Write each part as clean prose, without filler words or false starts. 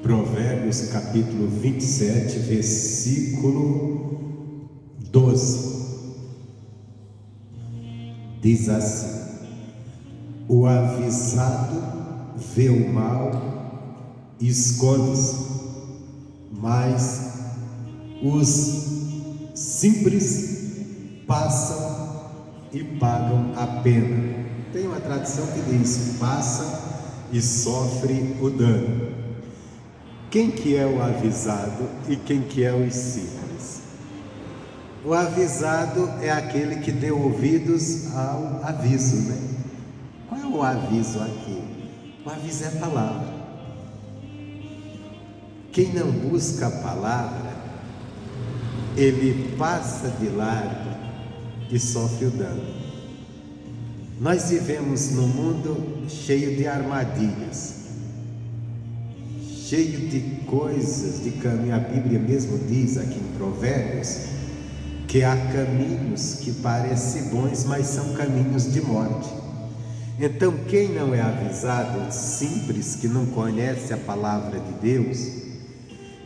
Provérbios capítulo 27, versículo 12. Diz assim: o avisado vê o mal e esconde-se, mas os simples passam e pagam a pena. Tem uma tradução que diz: passa e sofre o dano. Quem que é o avisado e quem que é os simples? O avisado é aquele que deu ouvidos ao aviso, né? Qual é o aviso aqui? O aviso é a palavra. Quem não busca a palavra, ele passa de largo e sofre o dano. Nós vivemos num mundo cheio de armadilhas, cheio de coisas, de caminho. A Bíblia mesmo diz aqui em Provérbios que há caminhos que parecem bons, mas são caminhos de morte. Então quem não é avisado, simples, que não conhece a palavra de Deus,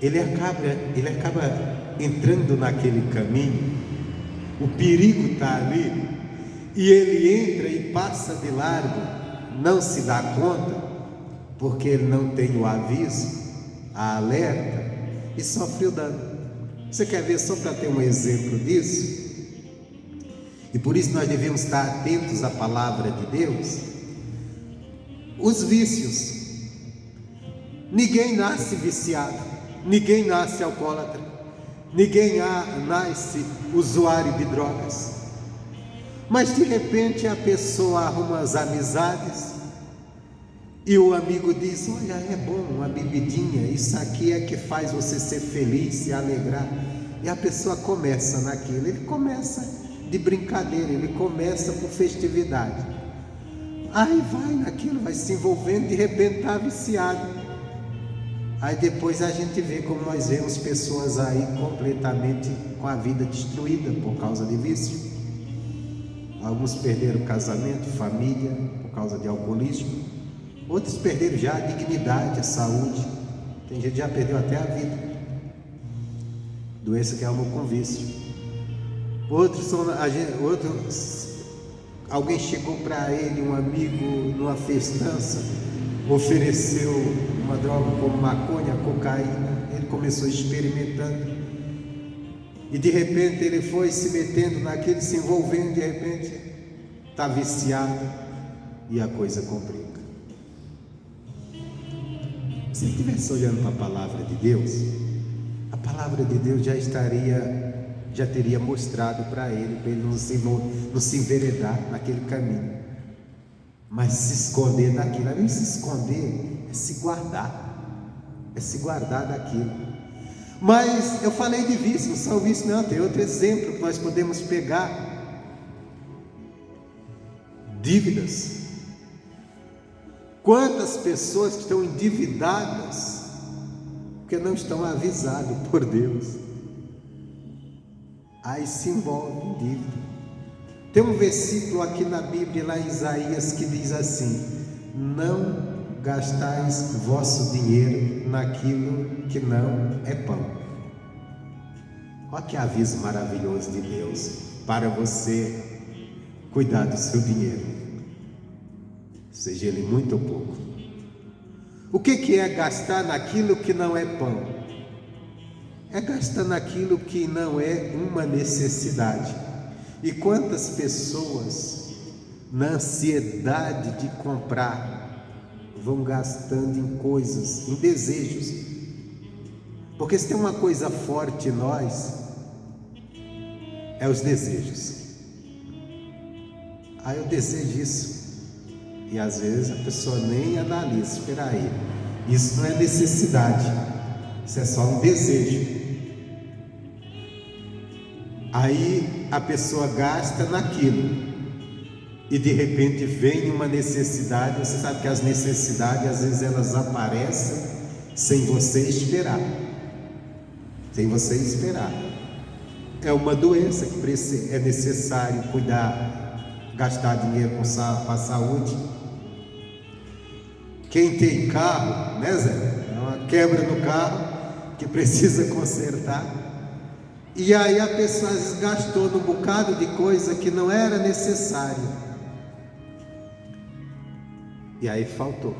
ele acaba entrando naquele caminho. O perigo está ali e ele entra e passa de largo, não se dá conta, porque ele não tem o aviso, a alerta, e sofre o dano. Você quer ver, só para ter um exemplo disso? E por isso nós devemos estar atentos à palavra de Deus. Os vícios. Ninguém nasce viciado, ninguém nasce alcoólatra, ninguém nasce usuário de drogas. Mas de repente a pessoa arruma as amizades e o amigo diz: olha, é bom uma bebidinha, isso aqui é que faz você ser feliz, se alegrar. E a pessoa começa naquilo, ele começa de brincadeira, ele começa por festividade. Aí vai naquilo, vai se envolvendo, de repente está viciado. Aí depois a gente vê como nós vemos pessoas aí completamente com a vida destruída por causa de vício. Alguns perderam casamento, família, por causa de alcoolismo. Outros perderam já a dignidade, a saúde. Tem gente que já perdeu até a vida. Doença que é alma com vício. Alguém chegou para ele, um amigo, numa festança, ofereceu uma droga como maconha, cocaína. Ele começou experimentando. E de repente ele foi se metendo naquilo, se envolvendo, de repente está viciado e a coisa complica. Se ele estivesse olhando para a palavra de Deus, a palavra de Deus já teria mostrado para ele não se enveredar naquele caminho. Mas se esconder daquilo, além de se esconder, é se guardar daquilo. Mas eu falei de vício, não só o vício não, tem outro exemplo que nós podemos pegar: dívidas. Quantas pessoas que estão endividadas porque não estão avisadas por Deus, aí se envolvem em dívida. Tem um versículo aqui na Bíblia, lá em Isaías, que diz assim: não gastais vosso dinheiro naquilo que não é pão. Olha que aviso maravilhoso de Deus para você cuidar do seu dinheiro, seja ele muito ou pouco. O que é gastar naquilo que não é pão? É gastar naquilo que não é uma necessidade. E quantas pessoas, na ansiedade de comprar, vão gastando em coisas, em desejos. Porque se tem uma coisa forte em nós, é os desejos. Aí eu desejo isso, e às vezes a pessoa nem analisa. Espera aí, isso não é necessidade, isso é só um desejo. Aí a pessoa gasta naquilo, e de repente vem uma necessidade. Você sabe que as necessidades às vezes elas aparecem sem você esperar. É uma doença que é necessário cuidar, gastar dinheiro com a saúde. Quem tem carro, né, Zé? uma quebra no carro que precisa consertar. E aí a pessoa gastou num bocado de coisa que não era necessário. E aí faltou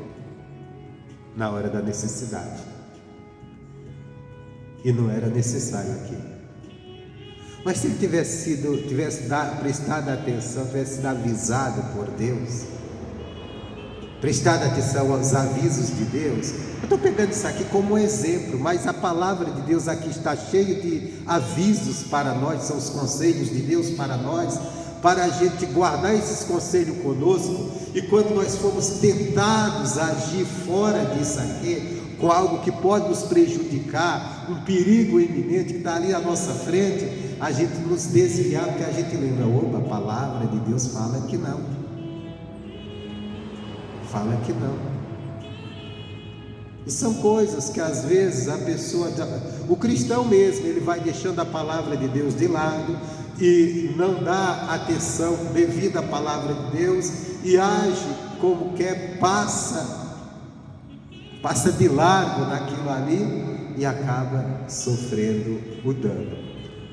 na hora da necessidade. E não era necessário aquilo. Mas se ele tivesse prestado atenção, tivesse sido avisado por Deus, prestado atenção aos avisos de Deus. Eu estou pegando isso aqui como um exemplo, mas a palavra de Deus aqui está cheia de avisos para nós, são os conselhos de Deus para nós, para a gente guardar esses conselhos conosco, e quando nós formos tentados a agir fora disso aqui, com algo que pode nos prejudicar, um perigo iminente que está ali à nossa frente, a gente nos desviar, porque a gente lembra, opa, a palavra de Deus fala que não. Fala que não. E são coisas que às vezes a pessoa, o cristão mesmo, ele vai deixando a palavra de Deus de lado e não dá atenção devida à palavra de Deus e age como quer, passa de largo naquilo ali e acaba sofrendo o dano,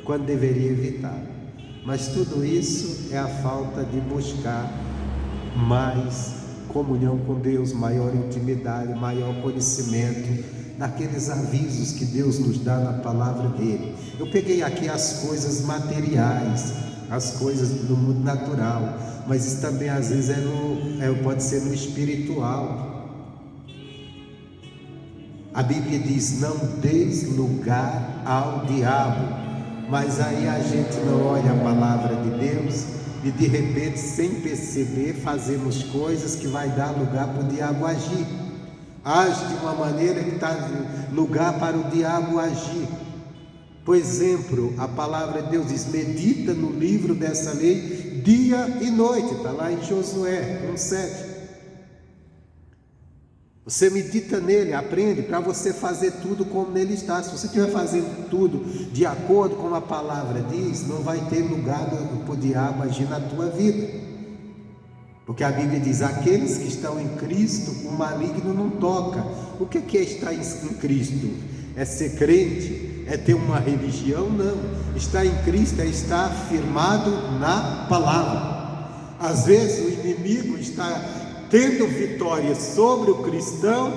quando deveria evitar. Mas tudo isso é a falta de buscar mais comunhão com Deus, maior intimidade, maior conhecimento daqueles avisos que Deus nos dá na palavra dele. Eu peguei aqui as coisas materiais, as coisas do mundo natural, mas isso também às vezes pode ser no espiritual. A Bíblia diz: não deis lugar ao diabo. Mas aí a gente não olha a palavra de Deus e de repente, sem perceber, fazemos coisas que vai dar lugar para o diabo agir. Age de uma maneira que dá lugar para o diabo agir. Por exemplo, a palavra de Deus diz: medita no livro dessa lei dia e noite. Está lá em Josué 1:7. Você medita nele, aprende para você fazer tudo como nele está. Se você estiver fazendo tudo de acordo com a palavra diz, não vai ter lugar para o diabo agir na tua vida. Porque a Bíblia diz: aqueles que estão em Cristo, o maligno não toca. O que é estar em Cristo? É ser crente? É ter uma religião? Não. Estar em Cristo é estar firmado na palavra. Às vezes o inimigo está tendo vitória sobre o cristão,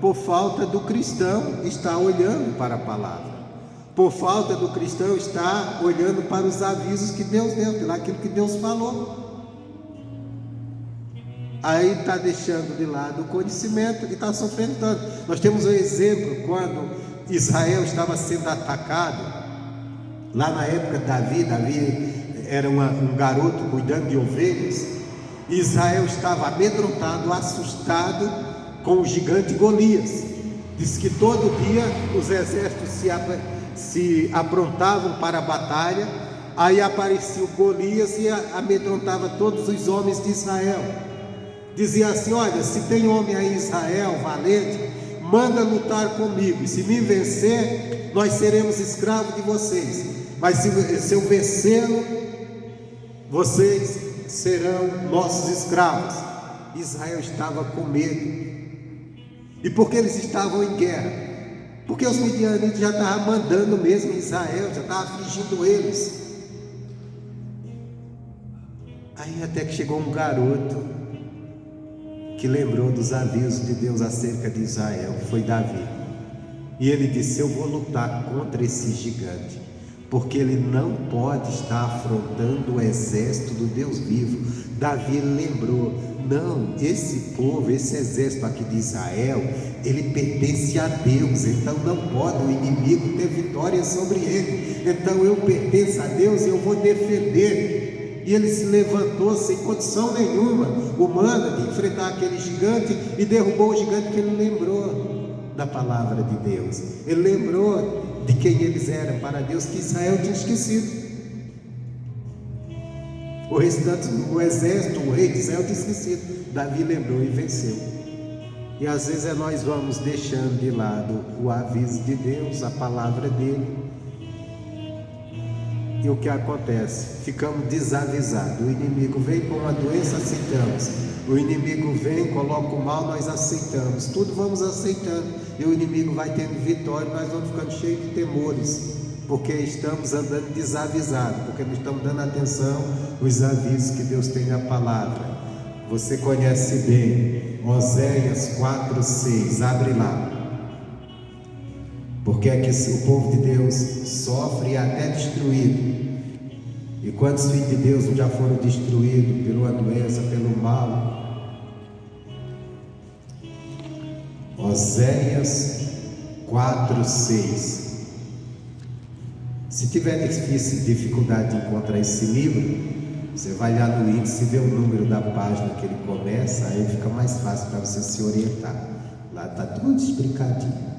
por falta do cristão estar olhando para a palavra, por falta do cristão estar olhando para os avisos que Deus deu, pelo aquilo que Deus falou. Aí está deixando de lado o conhecimento e está sofrendo tanto. Nós temos um exemplo quando Israel estava sendo atacado, lá na época de Davi era um garoto cuidando de ovelhas. Israel estava amedrontado, assustado com o gigante Golias. Diz que todo dia os exércitos se aprontavam para a batalha. Aí aparecia o Golias e amedrontava todos os homens de Israel. Dizia assim: olha, se tem homem aí em Israel valente, manda lutar comigo, e se me vencer, nós seremos escravos de vocês, mas se eu vencê-lo, vocês serão nossos escravos. Israel estava com medo. E por que eles estavam em guerra? Porque os midianitas já estavam mandando mesmo em Israel, já estavam afligindo eles. Aí até que chegou um garoto que lembrou dos avisos de Deus acerca de Israel, que foi Davi. E ele disse: eu vou lutar contra esse gigante, porque ele não pode estar afrontando o exército do Deus vivo. Davi lembrou: não, esse povo, esse exército aqui de Israel, ele pertence a Deus, então não pode o inimigo ter vitória sobre ele. Então eu pertenço a Deus e eu vou defender. E ele se levantou sem condição nenhuma humana de enfrentar aquele gigante e derrubou o gigante, que ele lembrou da palavra de Deus. Ele lembrou de quem eles eram para Deus, que Israel tinha esquecido. O restante, o exército, o rei de Israel tinha esquecido. Davi lembrou e venceu. E às vezes nós vamos deixando de lado o aviso de Deus, a palavra dele, e o que acontece? Ficamos desavisados. O inimigo vem com uma doença, aceitamos. O inimigo vem, coloca o mal, nós aceitamos. Tudo vamos aceitando. E o inimigo vai tendo vitória, nós vamos ficando cheios de temores, porque estamos andando desavisados, porque não estamos dando atenção aos avisos que Deus tem na palavra. Você conhece bem Oséias 4:6, abre lá. Porque é que o povo de Deus sofre e é até destruído. E quantos filhos de Deus já foram destruídos pela doença, pelo mal? Oséias 4:6. Se tiver dificuldade de encontrar esse livro, você vai lá no índice e vê o número da página que ele começa, aí fica mais fácil para você se orientar. Lá está tudo explicadinho.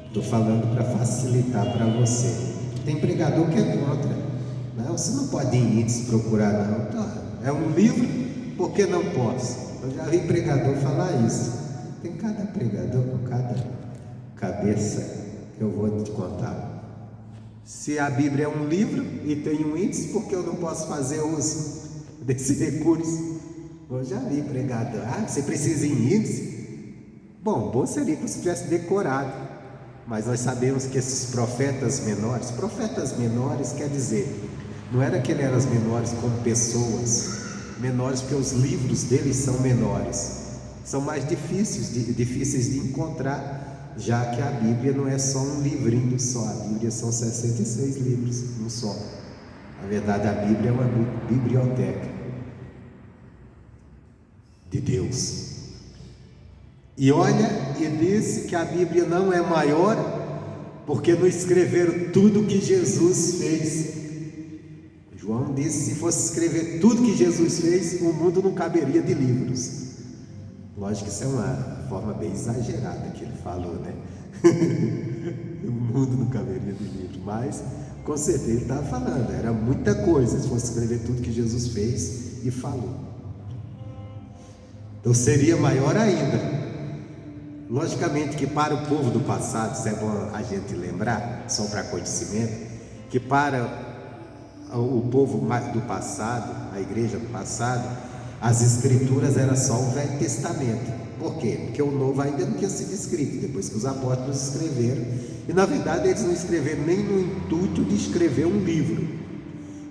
Estou falando para facilitar para você. Tem pregador que é contra. Não, você não pode ir em índice procurar, não. É um livro, por que não posso? Eu já vi pregador falar isso. Tem cada pregador com cada cabeça que eu vou te contar. Se a Bíblia é um livro e tem um índice, por que eu não posso fazer uso desse recurso? Eu já vi pregador. Você precisa ir em índice? Bom seria que você tivesse decorado. Mas nós sabemos que esses profetas menores quer dizer, não era que eles eram menores como pessoas, menores porque os livros deles são menores, são mais difíceis de encontrar, já que a Bíblia não é só um livrinho só, a Bíblia são 66 livros, um só. Na verdade, a Bíblia é uma biblioteca de Deus. E olha, e disse que a Bíblia não é maior, porque não escreveram tudo que Jesus fez. João disse que se fosse escrever tudo que Jesus fez, o mundo não caberia de livros. Lógico que isso é uma forma bem exagerada que ele falou, né? O mundo não caberia de livros, mas com certeza ele estava falando, era muita coisa se fosse escrever tudo que Jesus fez e falou. Então seria maior ainda. Logicamente que para o povo do passado, isso é bom a gente lembrar, só para conhecimento, que para o povo do passado, a igreja do passado, as escrituras era só o Velho Testamento. Por quê? Porque o Novo ainda não tinha sido escrito, depois que os apóstolos escreveram, e na verdade eles não escreveram nem no intuito de escrever um livro.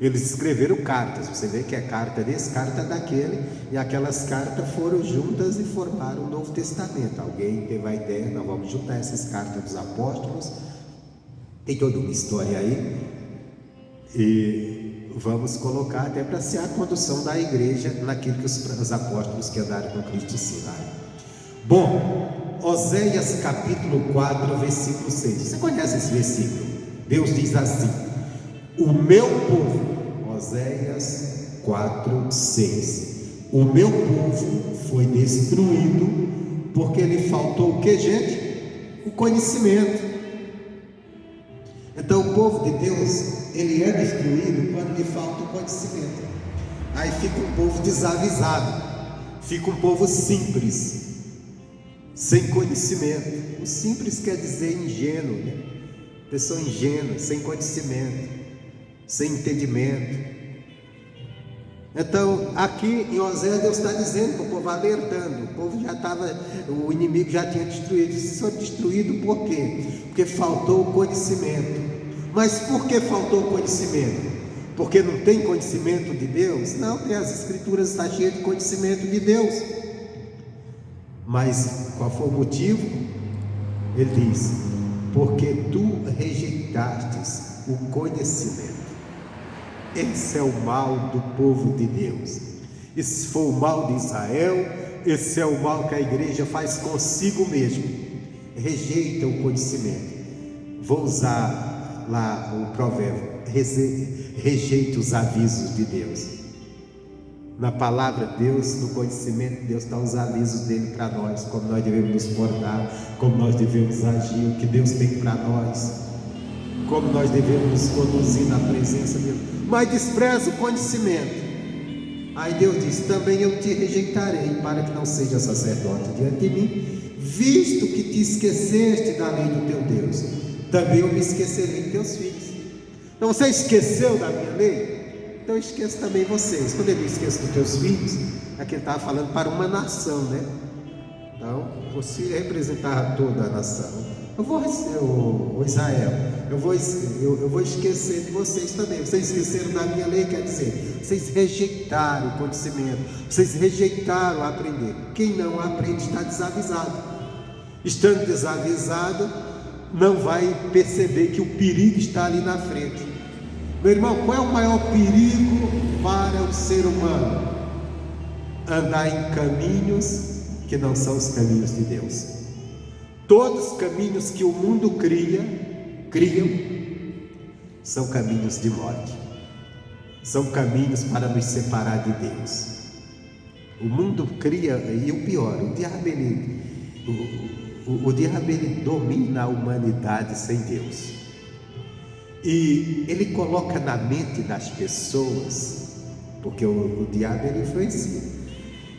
Eles escreveram cartas, você vê que é carta desse, carta daquele, e aquelas cartas foram juntas e formaram o Novo Testamento. Alguém teve a ideia, nós vamos juntar essas cartas dos apóstolos, tem toda uma história aí, e vamos colocar até para ser a condução da igreja naquilo que os apóstolos que andaram com Cristo ensinaram. Bom, Oséias capítulo 4, versículo 6, você conhece esse versículo? Deus diz assim: o meu povo, Oséias 4, 6, o meu povo foi destruído porque lhe faltou o que, gente? O conhecimento. Então o povo de Deus, ele é destruído quando lhe falta o conhecimento. Aí fica um povo desavisado, fica um povo simples, sem conhecimento. O simples quer dizer ingênuo, né? Pessoa ingênua, sem conhecimento, sem entendimento. Então aqui em Oséias Deus está dizendo para o povo, alertando. O povo já estava, o inimigo já tinha destruído. Isso foi destruído por quê? Porque faltou o conhecimento. Mas por que faltou o conhecimento? Porque não tem conhecimento de Deus? Não, porque as escrituras estão cheias de conhecimento de Deus. Mas qual foi o motivo? Ele diz: porque tu rejeitastes o conhecimento. Esse é o mal do povo de Deus. Esse foi o mal de Israel. Esse é o mal que a igreja faz consigo mesmo. Rejeita o conhecimento. Vou usar lá o provérbio: rejeita os avisos de Deus. Na palavra de Deus, no conhecimento de Deus, estão os avisos dele para nós, como nós devemos nos portar, como nós devemos agir, o que Deus tem para nós, como nós devemos nos conduzir na presença dele. Mas despreza o conhecimento. Aí Deus diz: também eu te rejeitarei, para que não seja sacerdote diante de mim, visto que te esqueceste da lei do teu Deus, também eu me esquecerei de teus filhos. Então você esqueceu da minha lei? Então eu esqueço também vocês. Quando ele esquece dos teus filhos, aqui ele estava falando para uma nação, né? Então, você representar toda a nação. Eu vou, Israel, eu vou esquecer de vocês também. Vocês esqueceram da minha lei, quer dizer, vocês rejeitaram o conhecimento, vocês rejeitaram aprender. Quem não aprende está desavisado. Estando desavisado, não vai perceber que o perigo está ali na frente. Meu irmão, qual é o maior perigo para o ser humano? Andar em caminhos que não são os caminhos de Deus. Todos os caminhos que o mundo criam, são caminhos de morte, são caminhos para nos separar de Deus. O mundo cria, e o pior, o diabo ele domina a humanidade sem Deus, e ele coloca na mente das pessoas, porque o diabo ele influencia,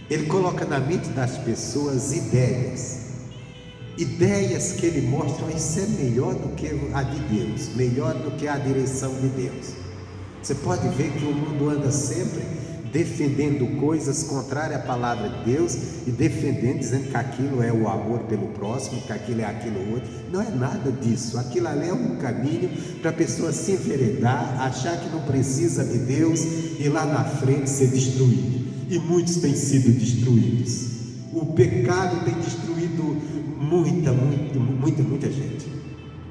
ele coloca na mente das pessoas ideias que ele mostra, isso é melhor do que a de Deus, melhor do que a direção de Deus. Você pode ver que o mundo anda sempre defendendo coisas contrárias à palavra de Deus, e defendendo, dizendo que aquilo é o amor pelo próximo, que aquilo é aquilo outro. Não é nada disso. Aquilo ali é um caminho para a pessoa se enveredar, achar que não precisa de Deus e lá na frente ser destruído. E muitos têm sido destruídos. O pecado tem destruído muita gente,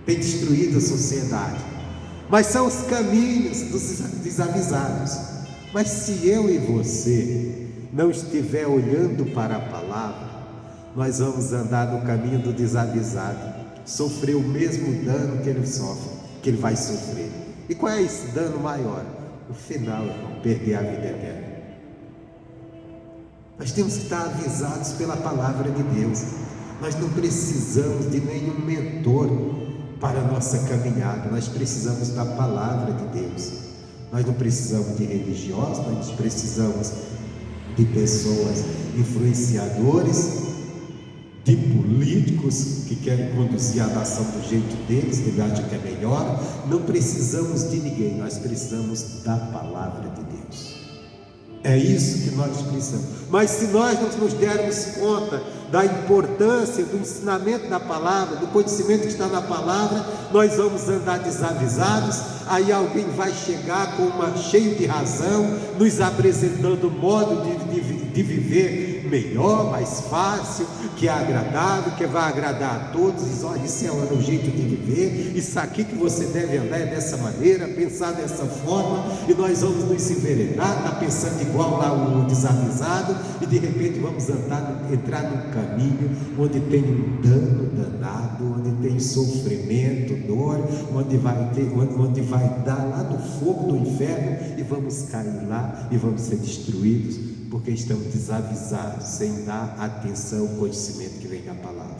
tem destruído a sociedade, mas são os caminhos dos desavisados. Mas se eu e você não estiver olhando para a palavra, nós vamos andar no caminho do desavisado, sofrer o mesmo dano que ele sofre, que ele vai sofrer. E qual é esse dano maior? No final, irmão, perder a vida eterna. Nós temos que estar avisados pela palavra de Deus. Nós não precisamos de nenhum mentor para a nossa caminhada, nós precisamos da palavra de Deus. Nós não precisamos de religiosos, nós precisamos de pessoas influenciadores, de políticos que querem conduzir a nação do jeito deles, que acham que é melhor. Não precisamos de ninguém, nós precisamos da palavra de Deus. É isso que nós precisamos. Mas se nós não nos dermos conta da importância do ensinamento da palavra, do conhecimento que está na palavra, nós vamos andar desavisados. Aí alguém vai chegar cheio de razão, nos apresentando um modo de viver melhor, mais fácil, que é agradável, que vai agradar a todos. Diz: olha, isso é o jeito de viver, isso aqui que você deve andar é dessa maneira, pensar dessa forma. E nós vamos nos enveredar, está pensando igual lá o desavisado, e de repente vamos entrar num caminho onde tem um dano danado, onde tem sofrimento, dor, onde vai dar lá no fogo do inferno, e vamos cair lá e vamos ser destruídos, porque estamos desavisados, sem dar atenção ao conhecimento que vem da palavra.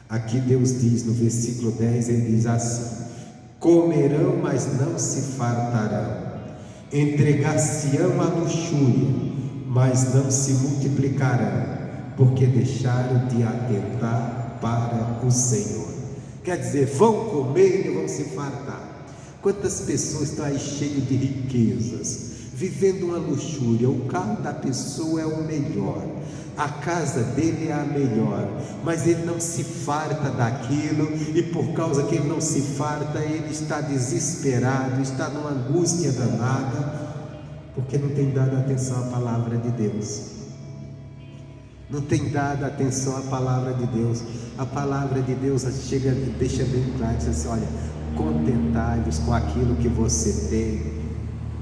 Aqui Deus diz no versículo 10, ele diz assim: comerão, mas não se fartarão, entregar-se-ão à luxúria, mas não se multiplicarão, porque deixaram de atentar para o Senhor. Quer dizer, vão comer e vão se fartar. Quantas pessoas estão aí cheias de riquezas, vivendo uma luxúria? O carro da pessoa é o melhor, a casa dele é a melhor, mas ele não se farta daquilo, e por causa que ele não se farta, ele está desesperado, está numa angústia danada, porque não tem dado atenção à palavra de Deus. Não tem dado atenção à palavra de Deus. A palavra de Deus chega e deixa bem claro, diz assim: olha, contentai-vos com aquilo que você tem.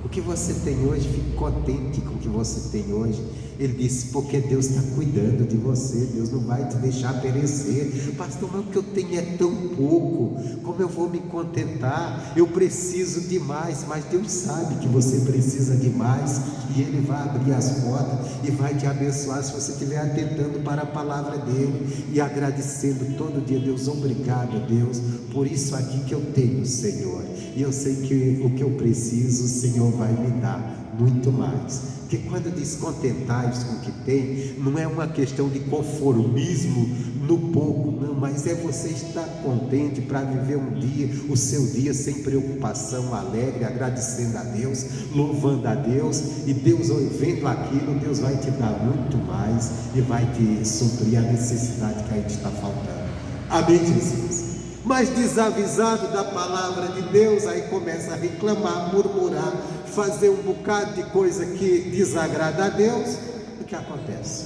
O que você tem hoje, fique contente com o que você tem hoje. Ele disse: porque Deus está cuidando de você, Deus não vai te deixar perecer. Pastor, mas o que eu tenho é tão pouco, como eu vou me contentar? Eu preciso de mais. Mas Deus sabe que você precisa de mais, e Ele vai abrir as portas e vai te abençoar se você estiver atentando para a palavra dEle e agradecendo todo dia. Deus, obrigado, Deus, por isso aqui que eu tenho, Senhor, e eu sei que o que eu preciso, o Senhor vai me dar muito mais. Porque quando diz contentai-vos com o que tem, não é uma questão de conformismo no pouco, não, mas é você estar contente para viver um dia, o seu dia sem preocupação, alegre, agradecendo a Deus, louvando a Deus, e Deus, vendo aquilo, Deus vai te dar muito mais e vai te suprir a necessidade que ainda está faltando. Amém, Jesus? Mas desavisado da palavra de Deus, aí começa a reclamar, murmurar, fazer um bocado de coisa que desagrada a Deus. O que acontece?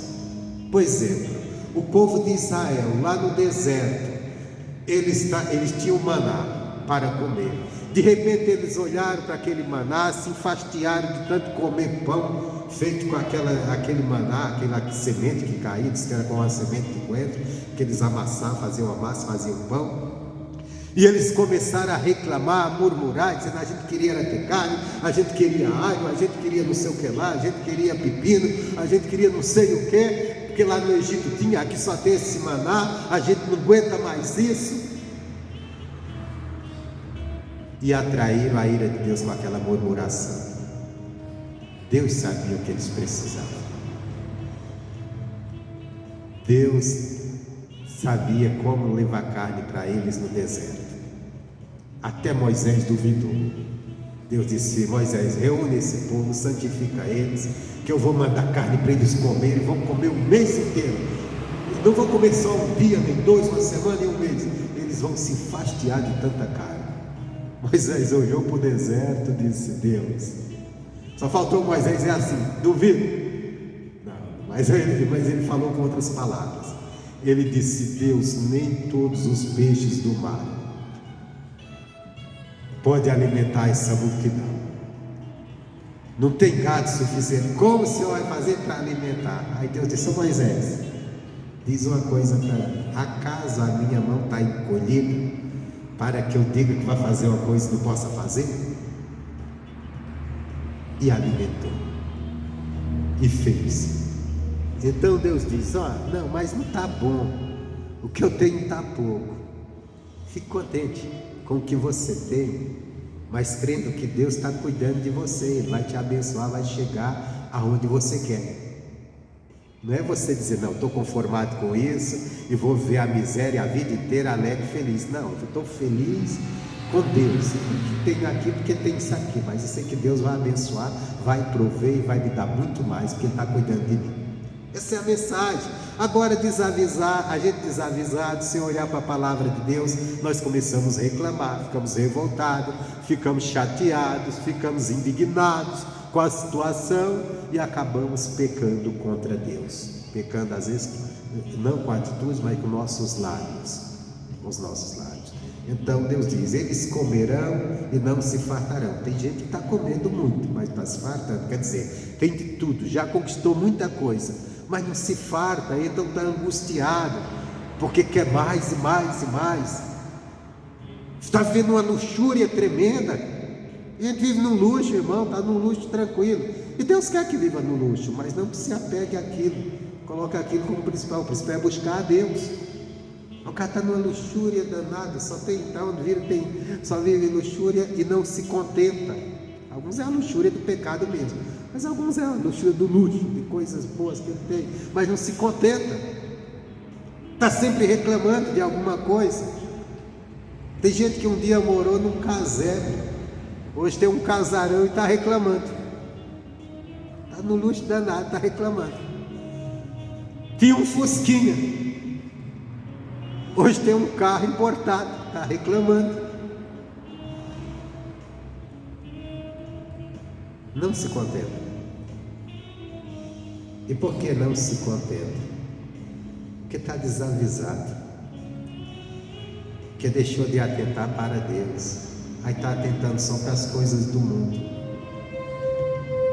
Por exemplo, o povo de Israel lá no deserto, eles tinham maná para comer. De repente eles olharam para aquele maná, se enfastiaram de tanto comer pão feito com aquele maná, aquela semente que caía, diz que era com uma semente de coentro, que eles amassavam, faziam a massa, faziam pão. E eles começaram a reclamar, a murmurar, dizendo: a gente queria era ter carne, a gente queria alho, a gente queria não sei o que lá, a gente queria pepino, a gente queria não sei o que, porque lá no Egito tinha, aqui só tem esse maná, a gente não aguenta mais isso. E atraíram a ira de Deus com aquela murmuração. Deus sabia o que eles precisavam. Deus sabia como levar carne para eles no deserto. Até Moisés duvidou. Deus disse: Moisés, reúne esse povo, santifica eles, que eu vou mandar carne para eles comerem, vão comer o mês inteiro. Não vão comer só um dia, nem dois, uma semana e um mês. Eles vão se fastiar de tanta carne. Moisés olhou para o deserto e disse: Deus, só faltou Moisés dizer assim: duvido. Não, mas ele falou com outras palavras. Ele disse: Deus, nem todos os peixes do mar pode alimentar essa multidão. Não tem gado suficiente. Como o Senhor vai fazer para alimentar? Aí Deus disse: Moisés, diz uma coisa para mim: acaso a minha mão está encolhida para que eu diga que vai fazer uma coisa e não possa fazer? E alimentou e fez. Então Deus diz: não, mas não está bom, o que eu tenho está pouco. Fique contente com o que você tem, mas crendo que Deus está cuidando de você, Ele vai te abençoar, vai chegar aonde você quer. Não é você dizer: não, estou conformado com isso e vou ver a miséria a vida inteira alegre e feliz. Não, eu estou feliz com Deus, que tenho aqui porque tem isso aqui, mas eu sei que Deus vai abençoar, vai prover e vai me dar muito mais, porque Ele está cuidando de mim. Essa é a mensagem. Agora, desavisar, a gente desavisado, sem olhar para a palavra de Deus, nós começamos a reclamar, ficamos revoltados, ficamos chateados, ficamos indignados com a situação e acabamos pecando contra Deus. Pecando às vezes, não com atitudes, mas com nossos lábios, com os nossos lábios. Então Deus diz: eles comerão e não se fartarão. Tem gente que está comendo muito, mas está se fartando, quer dizer, tem de tudo, já conquistou muita coisa, mas não se farta, então está angustiado, porque quer mais e mais e mais. Está vivendo uma luxúria tremenda. A gente vive num luxo, irmão, está num luxo tranquilo, e Deus quer que viva no luxo, mas não que se apegue àquilo, coloque aquilo como principal. O principal é buscar a Deus. O cara está numa luxúria danada, só vive luxúria e não se contenta. Alguns é a luxúria do pecado mesmo, mas alguns é a luxúria do luxo, de coisas boas que ele tem, mas não se contenta, está sempre reclamando de alguma coisa. Tem gente que um dia morou num casebre, hoje tem um casarão e está reclamando, está no luxo danado, está reclamando. Tinha um Fusquinha, hoje tem um carro importado, está reclamando. Não se contenta. E por que não se contenta? Porque está desavisado, que deixou de atentar para Deus, aí está atentando só para as coisas do mundo,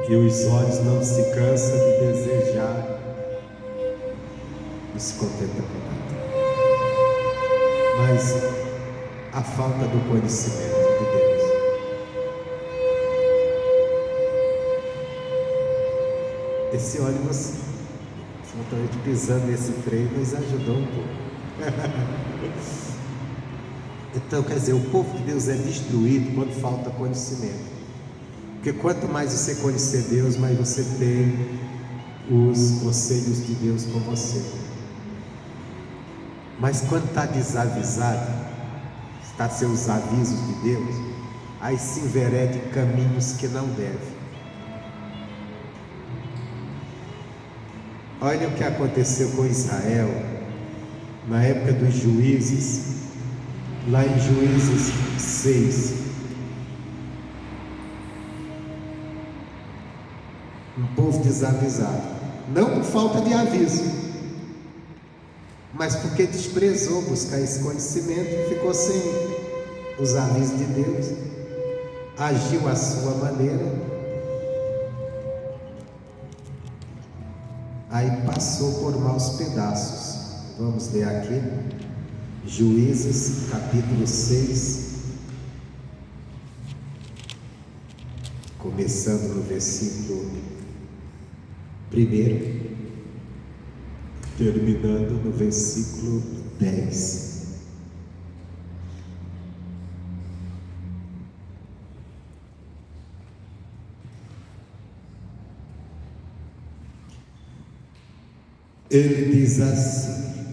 e os olhos não se cansam de desejar, não se contenta com nada. Mas a falta do conhecimento de Deus. Esse ônibus, exatamente pisando nesse freio, nos ajudou um pouco. Então, quer dizer, o povo de Deus é destruído quando falta conhecimento. Porque quanto mais você conhecer Deus, mais você tem os conselhos de Deus com você. Mas quando está desavisado, está seus avisos de Deus, aí se envereda em caminhos que não deve. Olha o que aconteceu com Israel na época dos juízes, lá em Juízes 6. Um povo desavisado, não por falta de aviso, mas porque desprezou buscar esse conhecimento e ficou sem os avisos de Deus, agiu à sua maneira, aí passou por maus pedaços. Vamos ler aqui, Juízes capítulo 6, começando no versículo 1, terminando no versículo 10. Ele diz assim: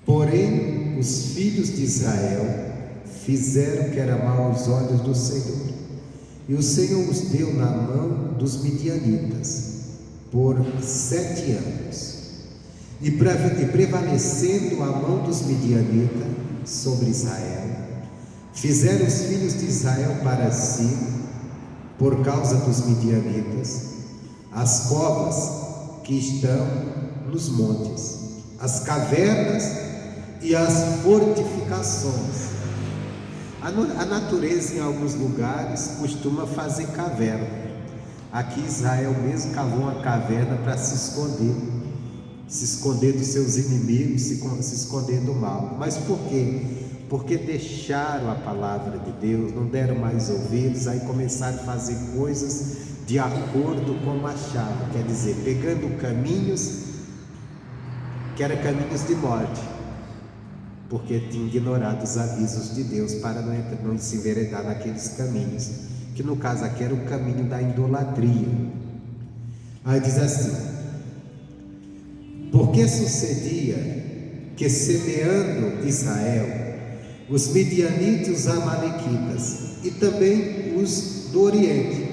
porém os filhos de Israel fizeram o que era mal aos olhos do Senhor, e o Senhor os deu na mão dos midianitas por 7 anos. E prevalecendo a mão dos midianitas sobre Israel, fizeram os filhos de Israel para si, por causa dos midianitas, as covas que estão nos montes, as cavernas e as fortificações. A natureza em alguns lugares costuma fazer caverna. Aqui Israel mesmo cavou uma caverna para se esconder dos seus inimigos, se esconder do mal. Mas por quê? Porque deixaram a palavra de Deus, não deram mais ouvidos, aí começaram a fazer coisas de acordo com como achavam, quer dizer, pegando caminhos que eram caminhos de morte, porque tinha ignorado os avisos de Deus para não se enveredar naqueles caminhos, que no caso aqui era o caminho da idolatria. Aí diz assim: porque sucedia que, semeando Israel, os midianitas e os amalequitas, e também os do Oriente,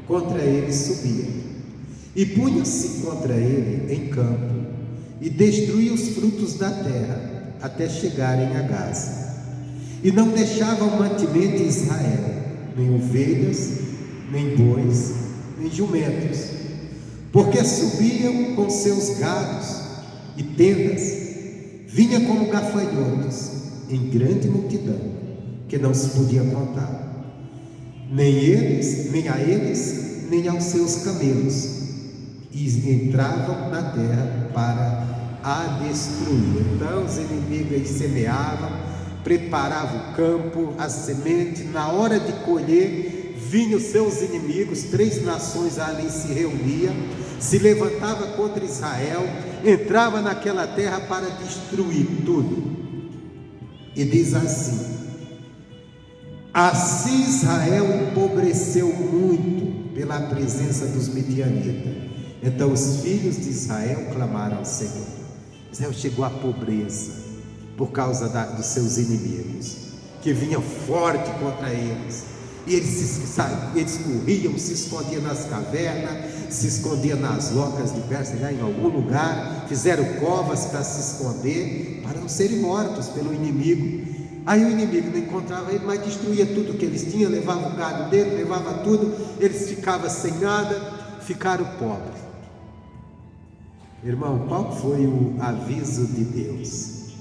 contra ele subiam, e punham-se contra ele em campo, e destruíam os frutos da terra, até chegarem a Gaza, e não deixavam mantimento em Israel, nem ovelhas, nem bois, nem jumentos, porque subiam com seus gados e tendas, vinha como gafanhotos, em grande multidão, que não se podia contar, nem a eles, nem aos seus camelos, e entravam na terra para a destruir. Então os inimigos aí semeavam, preparavam o campo, a semente, na hora de colher, vinham os seus inimigos, 3 nações ali se reuniam, se levantava contra Israel, entrava naquela terra para destruir tudo. E diz assim Israel empobreceu muito pela presença dos midianitas. Então os filhos de Israel clamaram ao Senhor. Israel chegou à pobreza por causa dos seus inimigos, que vinham forte contra eles. E eles corriam, se escondiam nas cavernas, se escondiam nas locas diversas, lá em algum lugar, fizeram covas para se esconder, para não serem mortos pelo inimigo. Aí o inimigo não encontrava ele, mas destruía tudo que eles tinham, levava o gado dele, levava tudo, eles ficavam sem nada, ficaram pobres. Irmão, qual foi o aviso de Deus?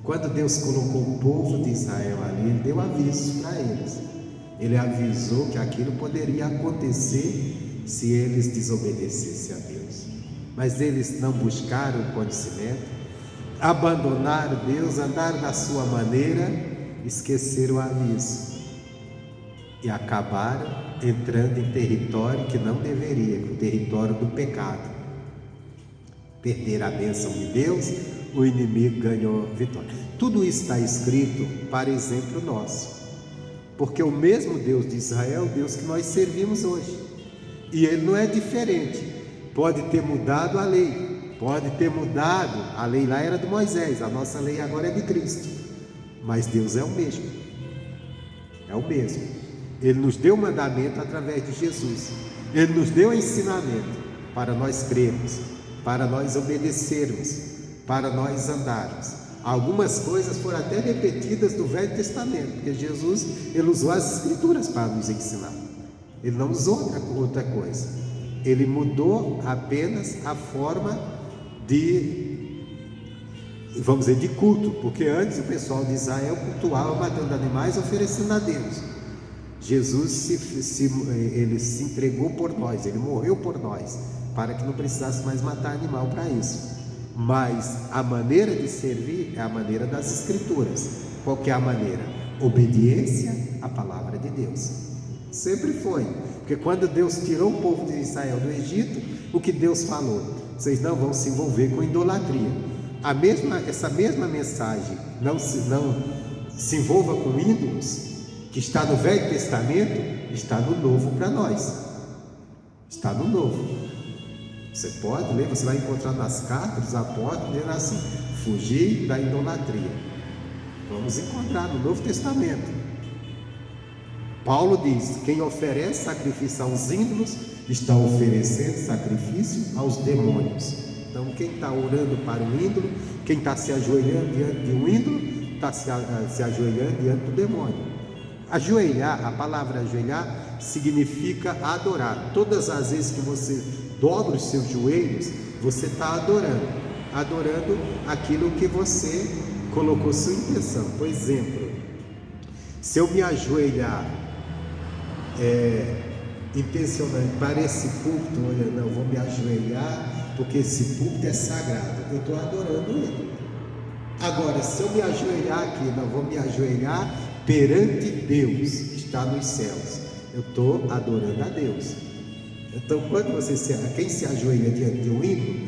Quando Deus colocou o povo de Israel ali, Ele deu aviso para eles. Ele avisou que aquilo poderia acontecer se eles desobedecessem a Deus. Mas eles não buscaram o conhecimento, abandonaram Deus, andaram da sua maneira, esqueceram o aviso e acabaram entrando em território que não deveria, o território do pecado. Perderam a bênção de Deus, o inimigo ganhou vitória. Tudo isso está escrito para exemplo nosso. porque o mesmo Deus de Israel é o Deus que nós servimos hoje, e Ele não é diferente. Pode ter mudado a lei, pode ter mudado, a lei lá era de Moisés, a nossa lei agora é de Cristo, mas Deus é o mesmo, é o mesmo. Ele nos deu o mandamento através de Jesus, Ele nos deu o ensinamento para nós crermos, para nós obedecermos, para nós andarmos. Algumas coisas foram até repetidas do Velho Testamento, porque Jesus, Ele usou as Escrituras para nos ensinar, Ele não usou outra coisa, Ele mudou apenas a forma de, vamos dizer, de culto, porque antes o pessoal de Israel cultuava matando animais, oferecendo a Deus. Jesus Ele se entregou por nós, Ele morreu por nós, para que não precisasse mais matar animal para isso. Mas a maneira de servir é a maneira das Escrituras. Qual que é a maneira? Obediência à palavra de Deus. Sempre foi, porque quando Deus tirou o povo de Israel do Egito, o que Deus falou? Vocês não vão se envolver com idolatria. Essa mesma mensagem, não se envolva com ídolos, que está no Velho Testamento, está no Novo para nós. Está no Novo. Você pode ler, você vai encontrar nas cartas dos apóstolos, dizendo assim: fugir da idolatria. Vamos encontrar no Novo Testamento. Paulo diz: quem oferece sacrifício aos ídolos, está oferecendo sacrifício aos demônios. Então quem está orando para um ídolo, quem está se ajoelhando diante de um ídolo, está se ajoelhando diante do demônio. Ajoelhar, a palavra ajoelhar significa adorar. Todas as vezes que você dobra os seus joelhos, você está adorando aquilo que você colocou sua intenção. Por exemplo, se eu me ajoelhar intencionalmente para esse púlpito, olha, não, vou me ajoelhar porque esse púlpito é sagrado, eu estou adorando ele. Agora, se eu me ajoelhar aqui, não, vou me ajoelhar perante Deus que está nos céus, eu estou adorando a Deus. Então, quando quem se ajoelha diante de um ídolo,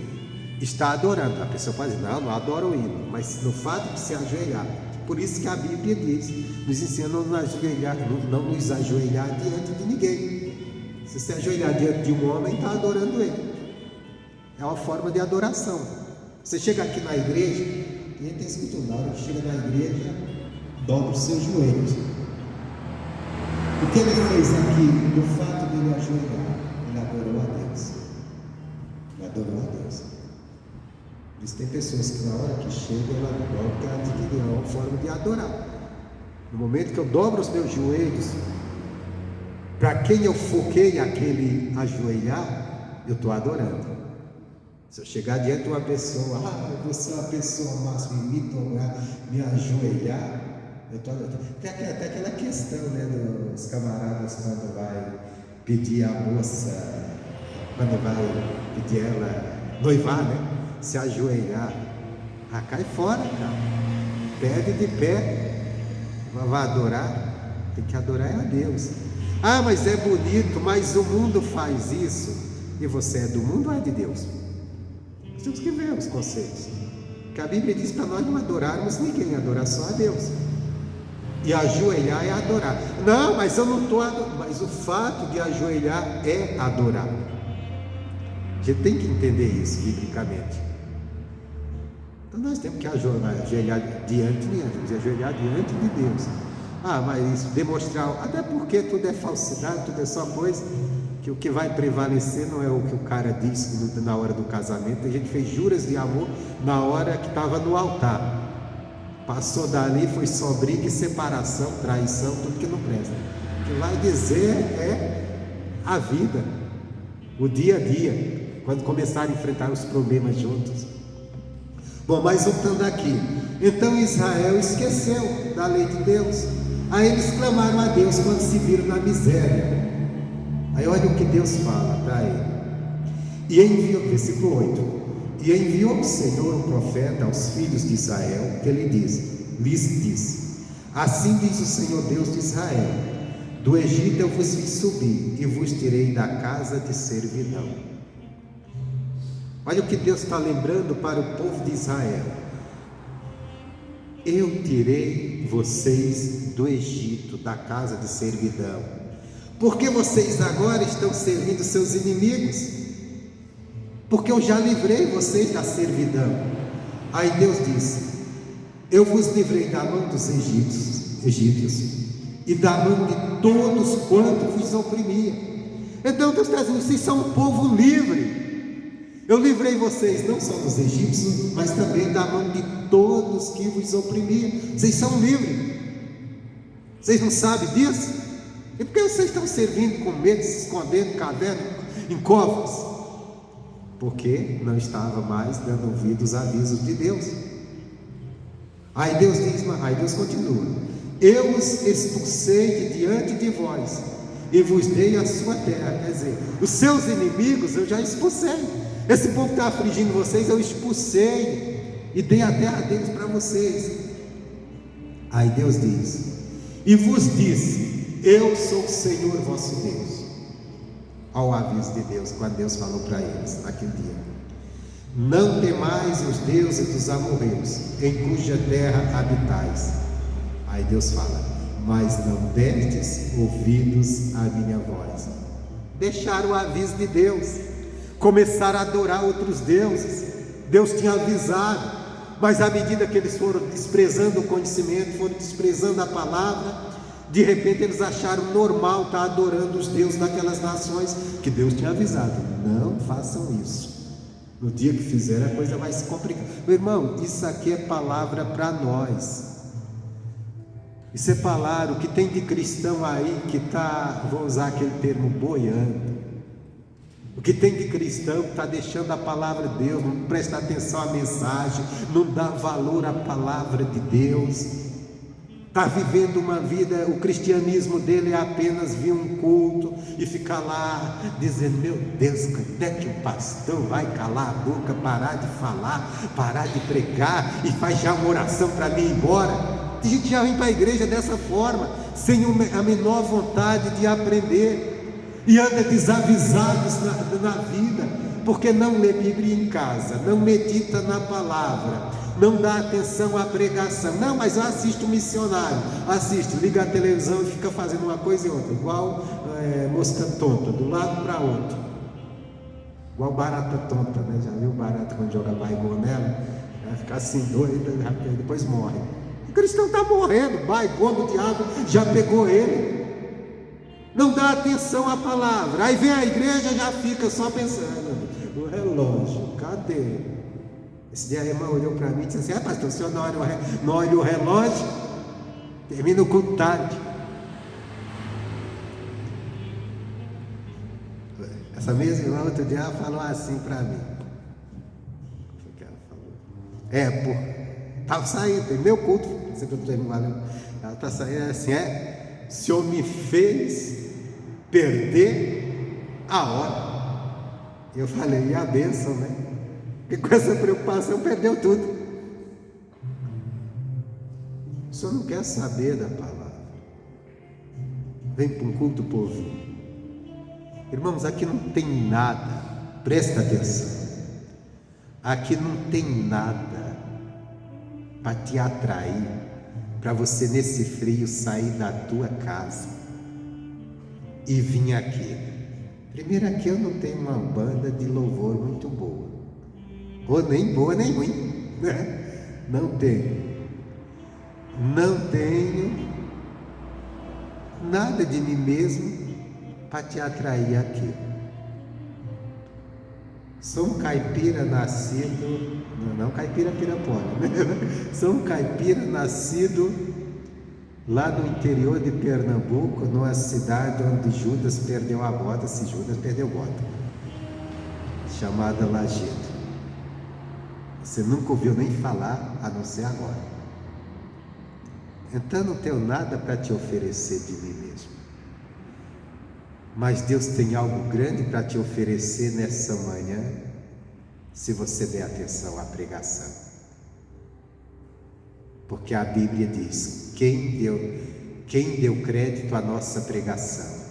está adorando. A pessoa pode dizer: não adora o ídolo, mas no fato de se ajoelhar. Por isso que a Bíblia diz, nos ensina não nos ajoelhar diante de ninguém. Se você ajoelhar diante de um homem, está adorando ele. É uma forma de adoração. Você chega aqui na igreja, e ele tem escrito, na hora que chega na igreja, dobra os seus joelhos. O que ele fez aqui, no fato de ele ajoelhar, ele adorou a Deus. Ele adorou a Deus. Por isso tem pessoas que na hora que chega, ela dobra, porque ela adquiriu uma forma de adorar. No momento que eu dobro os meus joelhos, para quem eu foquei aquele ajoelhar, eu estou adorando. Se eu chegar diante de uma pessoa, você é uma pessoa máxima, me ajoelhar, eu estou adorando. Tem até aquela questão, né, dos camaradas quando vai pedir a moça, quando vai pedir ela noivar, né? Se ajoelhar, cai fora, cara. Pede de pé, vai adorar, tem que adorar a Deus. Mas é bonito, mas o mundo faz isso, e você é do mundo ou é de Deus? Nós temos que ver os conceitos, que a Bíblia diz para nós não adorarmos ninguém, adorar só a Deus. E ajoelhar é adorar. Não, mas eu não estou adorando. Mas o fato de ajoelhar é adorar. A gente tem que entender isso biblicamente. Então nós temos que ajoelhar diante de Deus, ajoelhar diante de Deus. Mas isso demonstrar, até porque tudo é falsidade, tudo é só coisa que o que vai prevalecer não é o que o cara disse na hora do casamento. A gente fez juras de amor na hora que estava no altar. Passou dali, foi só briga e separação, traição, tudo que não presta. O que vai dizer é a vida, o dia a dia, quando começarem a enfrentar os problemas juntos. Bom, mas voltando aqui, então Israel esqueceu da lei de Deus. Aí eles clamaram a Deus quando se viram na miséria. Aí olha o que Deus fala para ele. E enviou, versículo 8: e enviou o Senhor um profeta aos filhos de Israel, que lhes diz: assim diz o Senhor Deus de Israel: do Egito eu vos fiz subir, e vos tirei da casa de servidão. Olha o que Deus está lembrando para o povo de Israel. eu tirei vocês do Egito, da casa de servidão, porque vocês agora estão servindo seus inimigos, porque eu já livrei vocês da servidão. Aí Deus disse: eu vos livrei da mão dos egípcios e da mão de todos quanto vos oprimia. Então Deus está dizendo: vocês são um povo livre. Eu livrei vocês não só dos egípcios, mas também da mão de todos que vos oprimiam. Vocês são livres. Vocês não sabem disso? E por que vocês estão servindo com medo, se escondendo em caverna, em covas? Porque não estava mais dando ouvido aos avisos de Deus. Aí Deus continua: eu os expulsei de diante de vós e vos dei a sua terra. Quer dizer, os seus inimigos eu já expulsei. Esse povo que está afligindo vocês, eu expulsei e dei a terra deles para vocês. Aí Deus diz: e vos disse: eu sou o Senhor vosso Deus. Olha o aviso de Deus, quando Deus falou para eles naquele dia: não temais os deuses dos amorreus, em cuja terra habitais. Aí Deus fala: mas não destes ouvidos à minha voz. Deixaram o aviso de Deus, começaram a adorar outros deuses. Deus tinha avisado, mas à medida que eles foram desprezando o conhecimento, foram desprezando a palavra, de repente eles acharam normal estar adorando os deuses daquelas nações que Deus tinha avisado: não façam isso. No dia que fizer, a coisa vai se complicar. Meu irmão, isso aqui é palavra para nós. Isso é palavra. O que tem de cristão aí que está, vou usar aquele termo, boiando. O que tem de cristão que está deixando a palavra de Deus, não presta atenção à mensagem, não dá valor à palavra de Deus, está vivendo uma vida, o cristianismo dele é apenas vir um culto e ficar lá dizendo: meu Deus, quando é que o pastor vai calar a boca, parar de falar, parar de pregar e faz já uma oração para mim ir embora? A gente já vem para a igreja dessa forma, sem a menor vontade de aprender, e anda desavisados na vida, porque não lê Bíblia em casa, não medita na palavra, não dá atenção à pregação. Não, mas eu assisto missionário, liga a televisão e fica fazendo uma coisa e outra, igual mosca tonta, do lado para outro, igual barata tonta, né? Já viu barata quando joga baigô nela? Ela fica assim doida, depois morre. O cristão está morrendo, baigô do diabo já pegou ele. Não dá atenção à palavra, aí vem a igreja, já fica só pensando: o relógio, cadê? Esse dia a irmã olhou para mim e disse assim: pastor, o senhor não olha o relógio? Termina o culto tarde. Essa mesma irmã outro dia falou assim para mim: o que ela falou? Estava saindo, tem meu culto, ela está saindo assim: o senhor me fez perder a hora. Eu falei: e a bênção, né? E com essa preocupação perdeu tudo. O senhor não quer saber da palavra, vem para um culto povo. Irmãos, aqui não tem nada, presta atenção, aqui não tem nada para te atrair, para você nesse frio sair da tua casa e vir aqui. Primeiro, aqui eu não tenho uma banda de louvor muito boa, ou nem boa nem ruim, né? Não tenho nada de mim mesmo para te atrair aqui. Sou um caipira nascido, não caipira pirapora, né? Sou um caipira nascido lá no interior de Pernambuco, numa cidade onde Judas perdeu a bota, se Judas perdeu bota, chamada Lajedo. Você nunca ouviu nem falar, a não ser agora. Então não tenho nada para te oferecer de mim mesmo, mas Deus tem algo grande para te oferecer nessa manhã, se você der atenção à pregação. Porque a Bíblia diz: quem deu crédito à nossa pregação?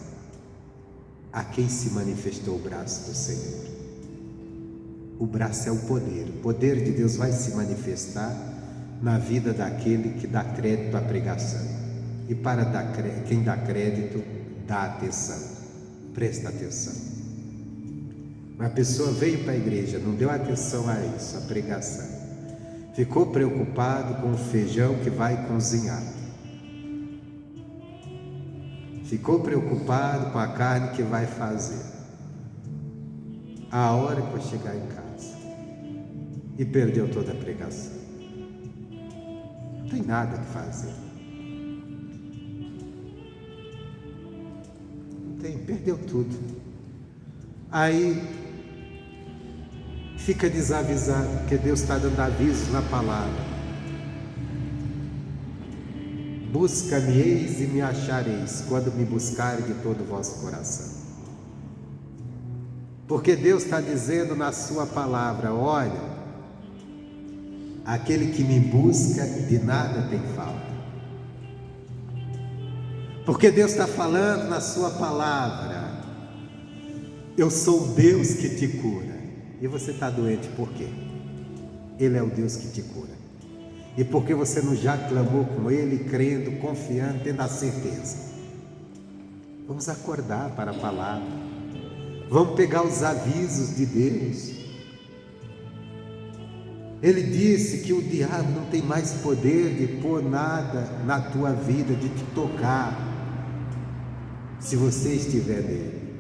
A quem se manifestou o braço do Senhor? O braço é o poder de Deus vai se manifestar na vida daquele que dá crédito à pregação. E para quem dá crédito, dá atenção, presta atenção. Uma pessoa veio para a igreja, não deu atenção a isso, a pregação. Ficou preocupado com o feijão que vai cozinhar. Ficou preocupado com a carne que vai fazer. A hora que vai chegar em casa. E perdeu toda a pregação. Não tem nada que fazer. Não tem, perdeu tudo. Aí fica desavisado, porque Deus está dando avisos na palavra. Busca-me-eis e me achareis, quando me buscarem de todo o vosso coração. Porque Deus está dizendo na sua palavra: olha, aquele que me busca, de nada tem falta. Porque Deus está falando na sua palavra: eu sou o Deus que te cura. E você está doente por quê? Ele é o Deus que te cura. E porque você não já clamou com Ele, crendo, confiando, tendo a certeza? Vamos acordar para a palavra. Vamos pegar os avisos de Deus. Ele disse que o diabo não tem mais poder de pôr nada na tua vida, de te tocar, se você estiver nele.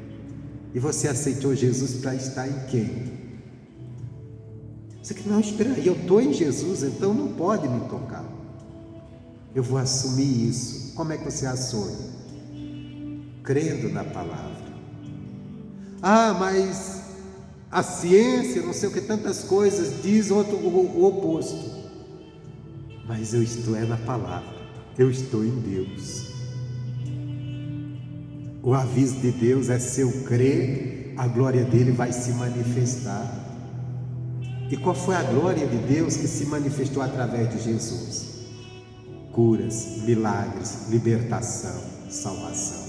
E você aceitou Jesus para estar em quem? Você que não, espera aí, eu estou em Jesus, então não pode me tocar. Eu vou assumir isso. Como é que você assume? Crendo na palavra. Ah, mas a ciência, não sei o que, tantas coisas, diz o oposto. Mas eu estou na palavra, eu estou em Deus. O aviso de Deus é: se eu crer, a glória dele vai se manifestar. E qual foi a glória de Deus que se manifestou através de Jesus? Curas, milagres, libertação, salvação.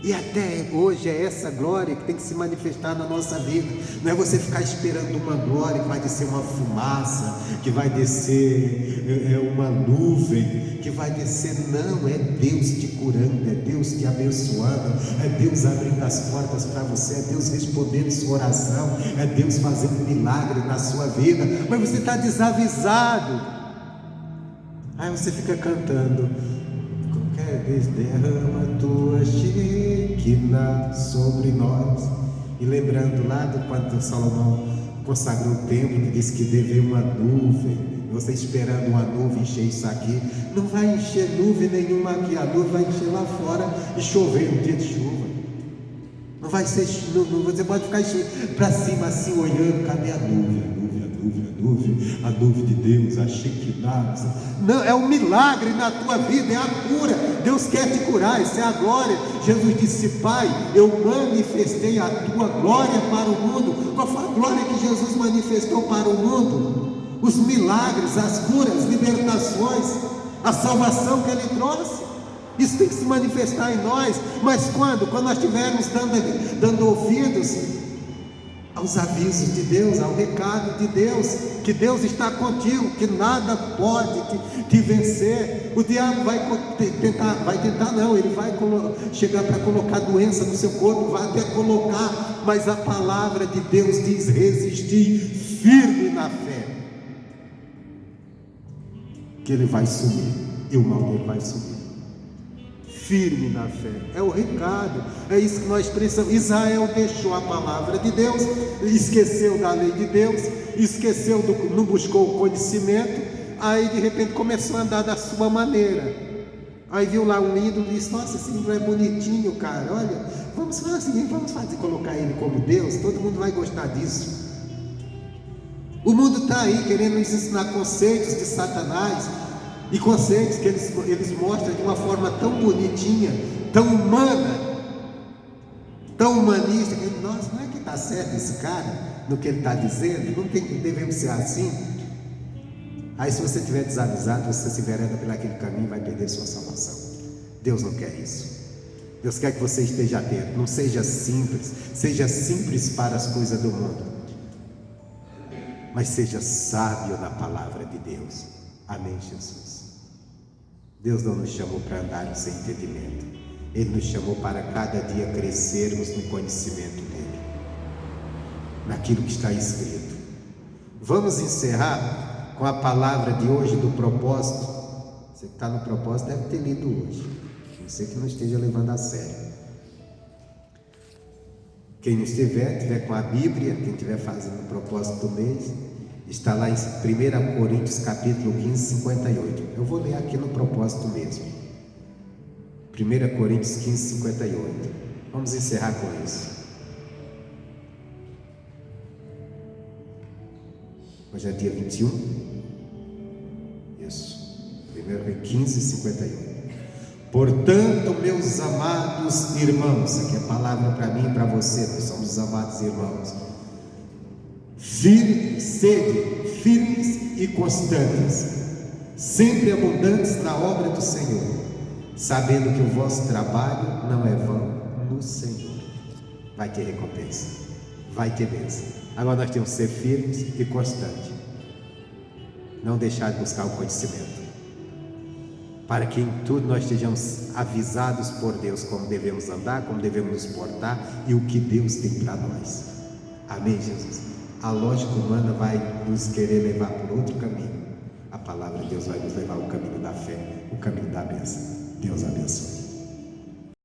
E até hoje é essa glória que tem que se manifestar na nossa vida. Não é você ficar esperando uma glória que vai descer uma fumaça, que vai descer uma nuvem, que vai descer. Não, é Deus te curando, é Deus te abençoando, é Deus abrindo as portas para você, é Deus respondendo sua oração, é Deus fazendo milagre na sua vida. Mas você está desavisado. Aí você fica cantando: qualquer vez derrama tua Shekinah sobre nós. E lembrando lá do quando Salomão consagrou o templo, que disse que devia uma nuvem. Você esperando uma nuvem encher isso aqui, não vai encher nuvem nenhuma aqui. A nuvem vai encher lá fora e chover um dia de chuva. Não vai ser, você pode ficar para cima assim olhando: cadê a nuvem? A nuvem de Deus, a Shekinah. Não, é um milagre na tua vida, é a cura. Deus quer te curar, isso é a glória. Jesus disse: Pai, eu manifestei a tua glória para o mundo. Qual foi a glória que Jesus manifestou para o mundo? Os milagres, as curas, as libertações, a salvação que Ele trouxe. Isso tem que se manifestar em nós. Mas quando nós estivermos dando ouvidos aos avisos de Deus, ao recado de Deus, que Deus está contigo, que nada pode te vencer. O diabo vai chegar para colocar doença no seu corpo, vai até colocar, mas a palavra de Deus diz: resistir firme na fé, que ele vai sumir, e o mal dele vai sumir. Firme na fé, é o recado, é isso que nós precisamos. Israel deixou a palavra de Deus, esqueceu da lei de Deus, não buscou o conhecimento, aí de repente começou a andar da sua maneira. Aí viu lá um ídolo e disse: nossa, esse ídolo é bonitinho, cara, olha, vamos fazer, colocar ele como Deus, todo mundo vai gostar disso. O mundo está aí querendo nos ensinar conceitos de Satanás, e conceitos que eles mostram de uma forma tão bonitinha, tão humana, tão humanista, que nossa, não é que está certo esse cara no que ele está dizendo? Não devemos ser assim. Aí, se você estiver desavisado, você se envereda por aquele caminho, vai perder sua salvação. Deus não quer isso. Deus quer que você esteja atento, não seja simples, seja simples para as coisas do mundo. mas seja sábio na palavra de Deus. Amém, Jesus? Deus não nos chamou para andarmos sem entendimento. Ele nos chamou para cada dia crescermos no conhecimento dele, naquilo que está escrito. Vamos encerrar com a palavra de hoje do propósito. Você que está no propósito deve ter lido hoje, você que não esteja levando a sério. Quem não tiver com a Bíblia, quem estiver fazendo o propósito do mês, está lá em 1 Coríntios capítulo 15, 58. Eu vou ler aqui no propósito mesmo. 1 Coríntios 15, 58. Vamos encerrar com isso. Hoje é dia 21. Isso. 1 Coríntios 15, 58. Portanto, meus amados irmãos, aqui é a palavra para mim e para você, nós somos os amados irmãos. Sede firmes e constantes, sempre abundantes na obra do Senhor, sabendo que o vosso trabalho não é vão no Senhor. Vai ter recompensa, vai ter bênção. Agora nós temos que ser firmes e constantes, não deixar de buscar o conhecimento, para que em tudo nós estejamos avisados por Deus como devemos andar, como devemos nos portar e o que Deus tem para nós. Amém, Jesus? A lógica humana vai nos querer levar por outro caminho. A palavra de Deus vai nos levar ao caminho da fé, o caminho da bênção. Deus abençoe.